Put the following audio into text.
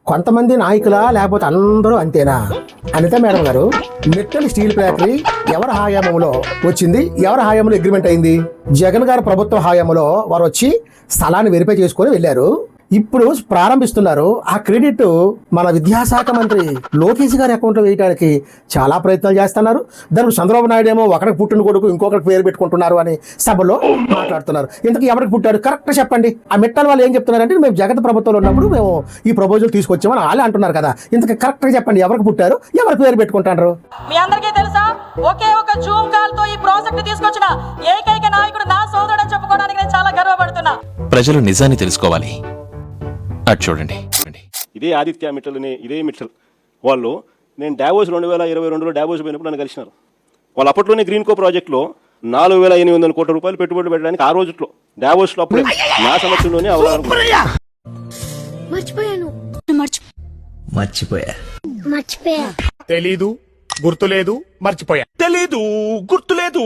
కొంతమంది నాయకులా లేకపోతే అందరూ అంతేనా? అనిత మేడం గారు, మిట్టల్ స్టీల్ ఫ్యాక్టరీ ఎవరి హయాంలో వచ్చింది, ఎవరి హయాంలో అగ్రిమెంట్ అయింది? జగన్ గారు ప్రభుత్వ హయాంలో వారు వచ్చి స్థలాన్ని వెరిఫై చేసుకొని వెళ్ళారు. ఇప్పుడు ప్రారంభిస్తున్నారు. ఆ క్రెడిట్ మన విద్యాశాఖ మంత్రి లోకేష్ గారి అకౌంట్లో వేయడానికి చాలా ప్రయత్నాలు చేస్తున్నారు. దానికి చంద్రబాబు నాయుడు ఏమో ఒకరికి పుట్టిన కొడుకు ఇంకొకరికి పేరు పెట్టుకుంటున్నారు అని సభలో మాట్లాడుతున్నారు. ఇంతకీ ఎవరికి పుట్టారు కరెక్ట్ చెప్పండి. ఆ మిట్టల్ వాళ్ళు ఏం చెప్తున్నారంటే మేము జగన్ ప్రభుత్వంలో ఉన్నప్పుడు మేము ఈ ప్రపోజల్ తీసుకొచ్చామని వాళ్ళే అంటున్నారు కదా. ఇంతకీ కరెక్ట్గా చెప్పండి, ఎవరికి పుట్టారు, ఎవరి పేరు పెట్టుకుంటారు? మీ అందరికీ తెలుసా, ఒకే ఒక జూమ్ కాల్ తో ఈ ప్రాజెక్ట్ తీసుకొచ్చిన ఏకైక నాయకుడు నా సోదరుడని చెప్పుకోవడానికి నేను చాలా గర్వపడుతున్నా. ప్రజలు నిజాన్ని తెలుసుకోవాలి. అటు చూడండి. ఇదే ఆదిత్య మిట్టల్ని, ఇదే మిట్టల్ వాళ్ళు నేను డావోస్ 2022లో డావోస్ పోయినప్పుడు నన్ను కలిసినారు. వాళ్ళు అప్పట్లోనే గ్రీన్ కో ప్రాజెక్ట్లో 4,800 కోట్ల రూపాయలు పెట్టుబడి పెట్టడానికి ఆ రోజుట్లో డావోస్లో అప్పుడే నా సంవత్సరంలోనే తెలీదు, గుర్తులేదు, మర్చిపోయా. తెలీదు, గుర్తులేదు.